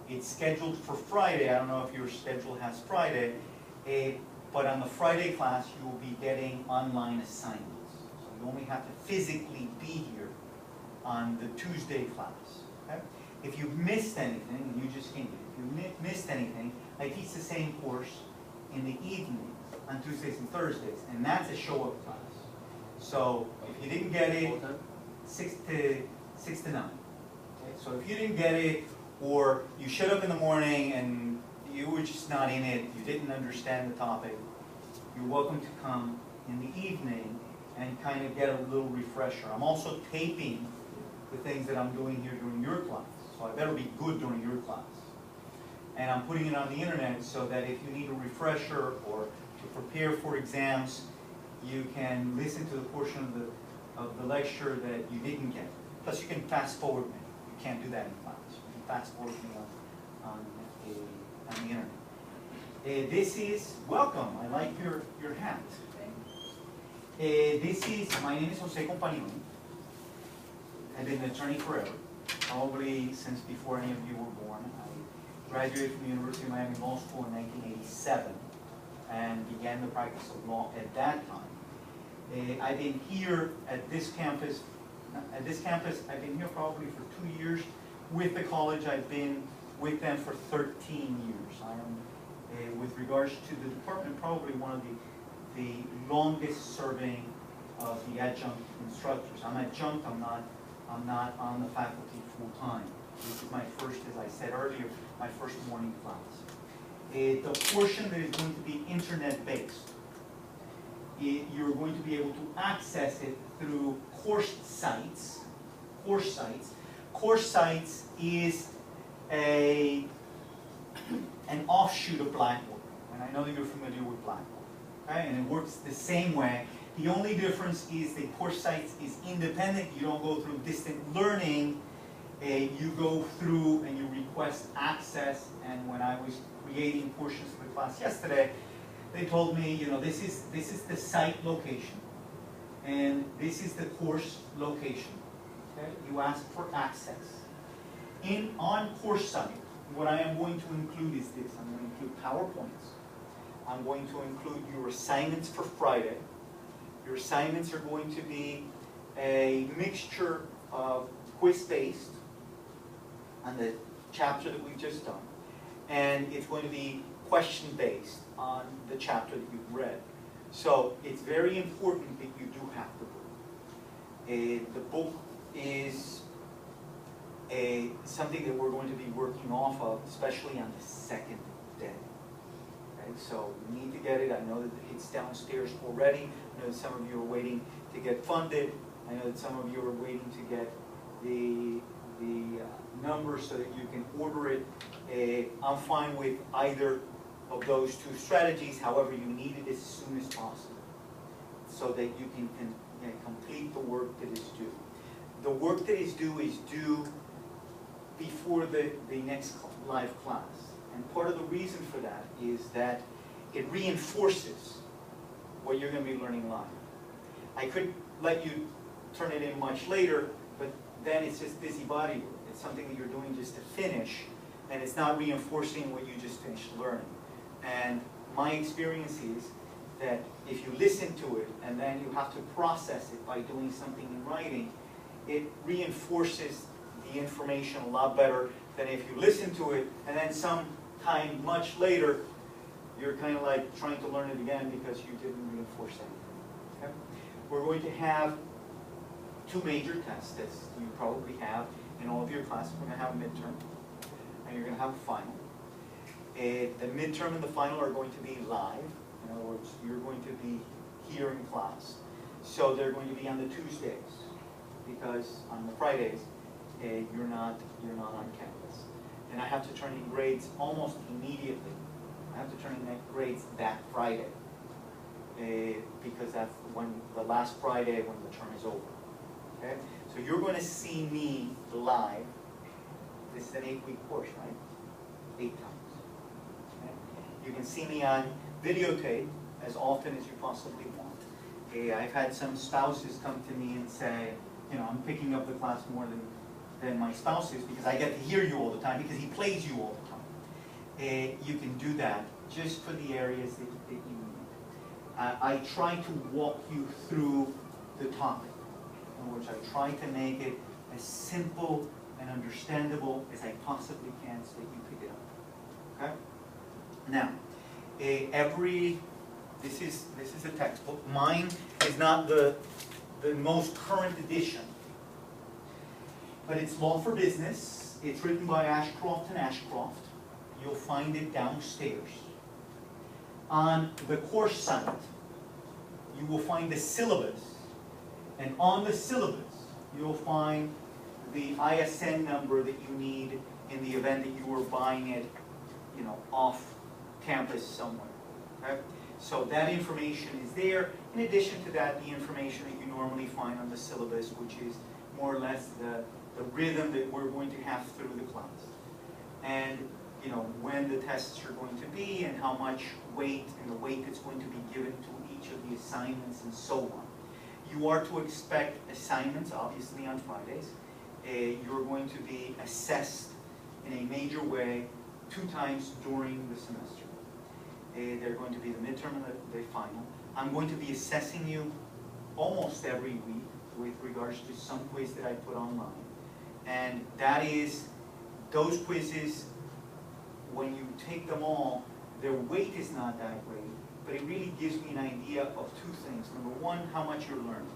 It's scheduled for Friday. I don't know if your schedule has Friday, but on the Friday class, you will be getting online assignments. So you only have to physically be here on the Tuesday class. Okay? If you've missed anything, and you just came here, if you missed anything, I teach the same course in the evening on Tuesdays and Thursdays, and that's a show-up class. So if you didn't get it, 6 to 9. Okay? So if you didn't get it, or you showed up in the morning and you were just not in it, you didn't understand the topic, you're welcome to come in the evening and kind of get a little refresher. I'm also taping the things that I'm doing here during your class, so I better be good during your class. And I'm putting it on the internet so that if you need a refresher or to prepare for exams, you can listen to the portion of the lecture that you didn't get. Plus you can fast forward me. You can't do that in class. You can fast forward me on the internet. This is, welcome, I like your hat. My name is Jose Companion. I've been an attorney forever, probably since before any of you were born. I graduated from the University of Miami Law School in 1987 and began the practice of law at that time. I've been here at this campus. I've been here probably for 2 years. With the college, I've been with them for 13 years. I am, with regards to the department, probably one of the longest serving of the adjunct instructors. I'm adjunct, I'm not on the faculty full time. This is my first, as I said earlier, my first morning class. The portion that is going to be internet based, you're going to be able to access it through course sites. Course sites is an offshoot of Blackboard, and I know that you're familiar with Blackboard, okay? And it works the same way. The only difference is the course sites is independent. You don't go through distant learning. You go through and you request access. And when I was creating portions of the class yesterday, they told me, you know, this is the site location, and this is the course location. Okay? You ask for access. On course site, what I am going to include is this. I'm going to include PowerPoints. I'm going to include your assignments for Friday. Your assignments are going to be a mixture of quiz-based on the chapter that we've just done, and it's going to be question-based on the chapter that you've read. So it's very important that you do have the book. The book is something that we're going to be working off of, especially on the second day. Okay? So you need to get it. I know that it's downstairs already. I know that some of you are waiting to get funded. I know that some of you are waiting to get the numbers so that you can order it. I'm fine with either of those two strategies. However, you need it as soon as possible so that you can complete the work that is due. The work that is due before the next live class. And part of the reason for that is that it reinforces what you're going to be learning live. I could let you turn it in much later, but then it's just busybody work. It's something that you're doing just to finish, and it's not reinforcing what you just finished learning. And my experience is that if you listen to it and then you have to process it by doing something in writing, it reinforces the information a lot better than if you listen to it and then sometime much later you're kind of like trying to learn it again because you didn't reinforce anything. Okay? We're going to have two major tests, as you probably have in all of your classes. We're going to have a midterm and you're going to have a final. The midterm and the final are going to be live. In other words, you're going to be here in class. So they're going to be on the Tuesdays, because on the Fridays you're not on campus. And I have to turn in grades almost immediately. I have to turn in grades that Friday, because that's when the last Friday when the term is over. Okay? So you're going to see me live. This is an 8-week course, right? 8 times. You can see me on videotape as often as you possibly want. I've had some spouses come to me and say, you know, I'm picking up the class more than than my spouse is, because I get to hear you all the time, because he plays you all the time. You can do that just for the areas that you need. I try to walk you through the topic, in which I try to make it as simple and understandable as I possibly can so that you pick it up. Okay? Now, this is a textbook. Mine is not the most current edition, but it's Law for Business. It's written by Ashcroft and Ashcroft. You'll find it downstairs. On the course site, you will find the syllabus, and on the syllabus, you'll find the ISN number that you need in the event that you were buying it, off campus somewhere. Okay? So that information is there. In addition to that, the information that you normally find on the syllabus, which is more or less the rhythm that we're going to have through the class. And when the tests are going to be, and how much weight, and the weight that's going to be given to each of the assignments, and so on. You are to expect assignments, obviously, on Fridays. You're going to be assessed in a major way 2 times during the semester. They're going to be the midterm and the final. I'm going to be assessing you almost every week with regards to some quiz that I put online. And that is, those quizzes, when you take them all, their weight is not that great, but it really gives me an idea of 2 things. Number one, how much you're learning.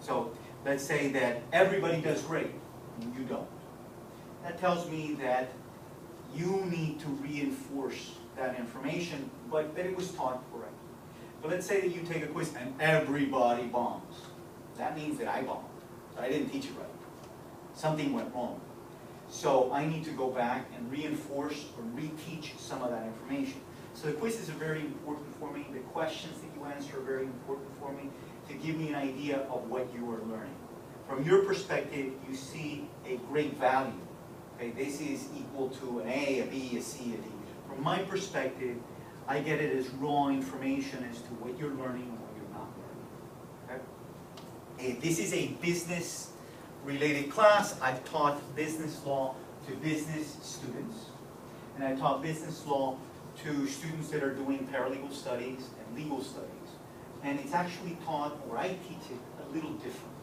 So let's say that everybody does great, and you don't. That tells me that you need to reinforce that information, but that it was taught correctly. But let's say that you take a quiz and everybody bombs. That means that I bombed. I didn't teach it right. Something went wrong. So I need to go back and reinforce or reteach some of that information. So the quizzes are very important for me. The questions that you answer are very important for me to give me an idea of what you are learning. From your perspective, you see a great value. Okay, this is equal to an A, a B, a C, a D. From my perspective, I get it as raw information as to what you're learning and what you're not learning. Okay? This is a business-related class. I've taught business law to business students, and I taught business law to students that are doing paralegal studies and legal studies. And it's actually taught, or I teach it, a little different.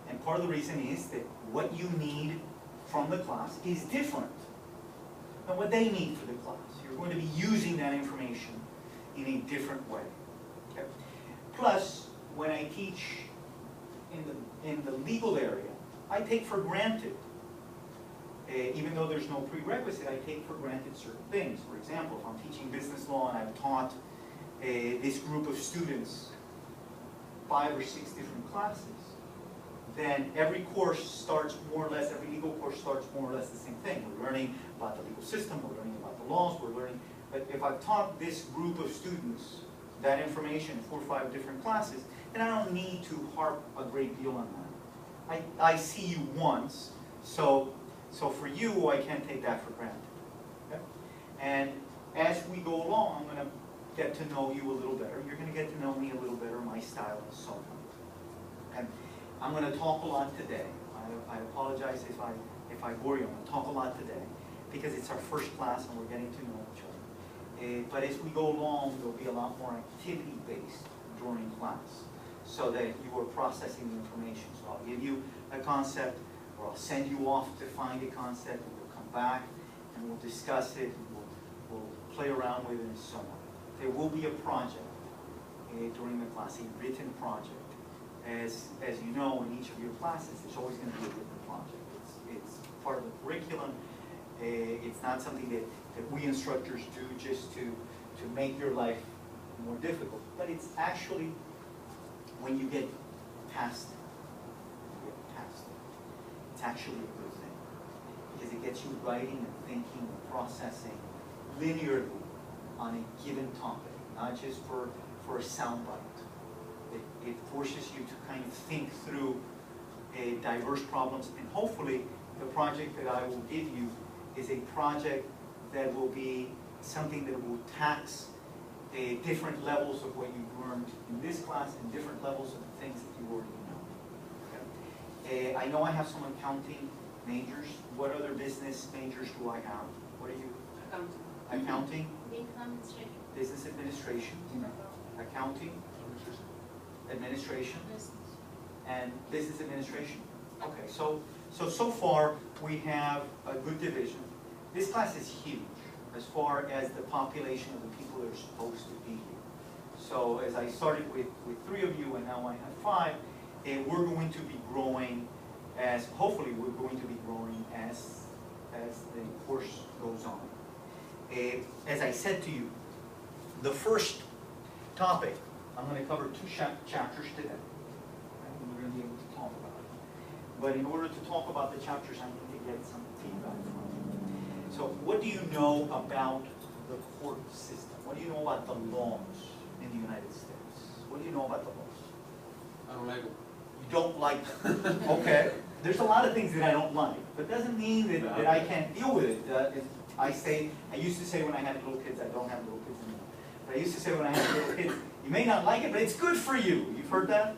And part of the reason is that what you need from the class is different than what they need for the class. You're going to be using that information in a different way. Okay? Plus, when I teach in the legal area, I take for granted, even though there's no prerequisite, I take for granted certain things. For example, if I'm teaching business law and I've taught this group of students 5 or 6 different classes, then every course starts more or less, every legal course starts more or less the same thing. We're learning about the legal system, we're learning about the laws, we're learning, but if I've taught this group of students that information in 4 or 5 different classes, then I don't need to harp a great deal on that. I see you once, so for you, I can't take that for granted. Okay? And as we go along, I'm going to get to know you a little better. You're going to get to know me a little better, my style, and so on. And I'm going to talk a lot today. I apologize if I bore you. I'm going to talk a lot today because it's our first class and we're getting to know each other. But as we go along, there'll be a lot more activity-based during class so that you are processing the information. So I'll give you a concept, or I'll send you off to find a concept, and we'll come back and we'll discuss it, and we'll play around with it, and so on. There will be a project during the class, a written project. As you know, in each of your classes, there's always going to be a written project. It's part of the curriculum. It's not something that we instructors do just to make your life more difficult. But it's actually, when you get past it, it's actually a good thing. Because it gets you writing and thinking and processing linearly on a given topic, not just for a soundbite. It forces you to kind of think through diverse problems, and hopefully the project that I will give you is a project that will be something that will tax different levels of what you've learned in this class and different levels of the things that you already know. I know I have some accounting majors. What other business majors do I have? What are you? Accounting. Accounting, Administration. business administration, accounting, administration, and business administration. Okay, so far we have a good division. This class is huge as far as the population of the people that are supposed to be here. So as I started with 3 of you and now I have 5, we're going to be growing as, hopefully we're going to be growing as the course goes on. As I said to you, the first topic, I'm going to cover 2 chapters today. And we're going to be able to talk about it. But in order to talk about the chapters, I need to get some feedback from you. So what do you know about the court system? What do you know about the laws in the United States? What do you know about the laws? I don't like them. You don't like them. Okay. There's a lot of things that I don't like, but doesn't mean that I can't deal with it. I used to say when I had little kids, I don't have little kids anymore, but I used to say when I had little kids, you may not like it, but it's good for you. You've heard that?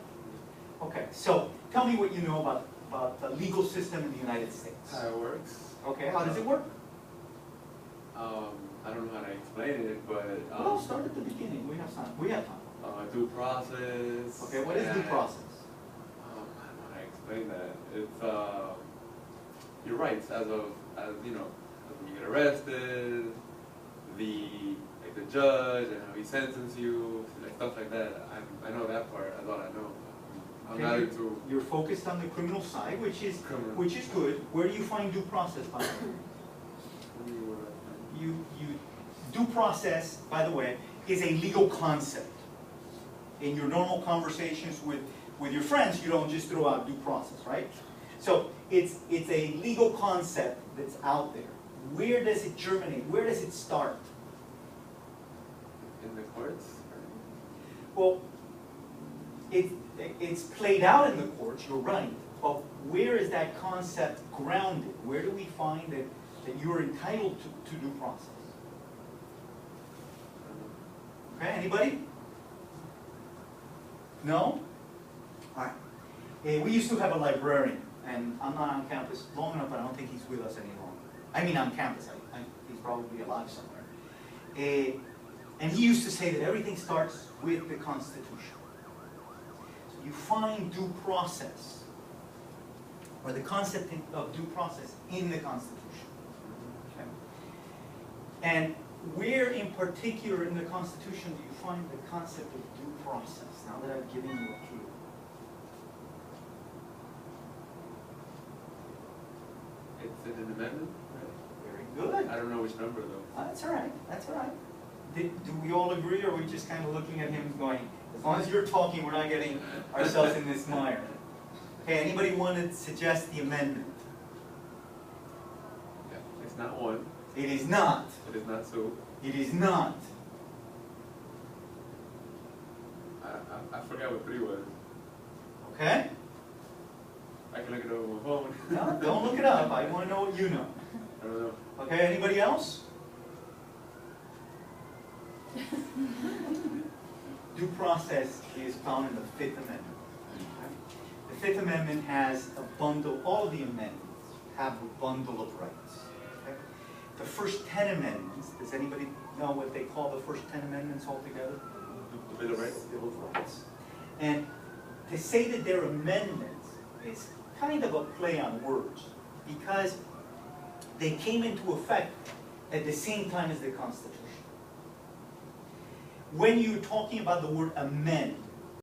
Okay, so tell me what you know about the legal system in the United States. How it works. Okay, how does it work? I don't know how to explain it, but Well, start at the beginning. We have time. We have time. due process. Okay, what is due process? I don't know how to explain that. It's your rights as you know, when you get arrested, the judge and how he sentences you, like stuff like that. I know that part. That's all I know. I'm not into. You're focused on the criminal side, which is Criminal. which is good. Where do you find due process, by the way? Due process, by the way, is a legal concept. In your normal conversations with your friends, you don't just throw out due process, right? So it's a legal concept that's out there. Where does it germinate? Where does it start? In the courts? Well, it's played out in the courts, you're right, but where is that concept grounded? Where do we find that you're entitled to due process? Okay, anybody? No? All right. We used to have a librarian, and I'm not on campus long enough, but I don't think he's with us any longer. I mean, on campus, he's probably alive somewhere. And he used to say that everything starts with the Constitution. So you find due process, or the concept of due process in the Constitution. Okay? And where in particular in the Constitution do you find the concept of due process, now that I've given you a clue? It's in an amendment, right? Very good. I don't know which number though. That's all right, that's all right. Do we all agree, or are we just kind of looking at him going, as long as you're talking, we're not getting ourselves in this mire? Okay, anybody want to suggest the amendment? Yeah. It's not 1. It is not. It is not 2. It is not. I forgot what 3 was. Okay? I can look it up on my phone. No, don't look it up. I want to know what you know. I don't know. Okay, anybody else? Due process is found in the 5th Amendment. The 5th Amendment has a bundle, all of the amendments have a bundle of rights. Okay? The first 10 amendments, does anybody know what they call the first 10 amendments altogether? The Bill of Rights. Bill of Rights. And to say that they're amendments is kind of a play on words, because they came into effect at the same time as the Constitution. When you're talking about the word amend,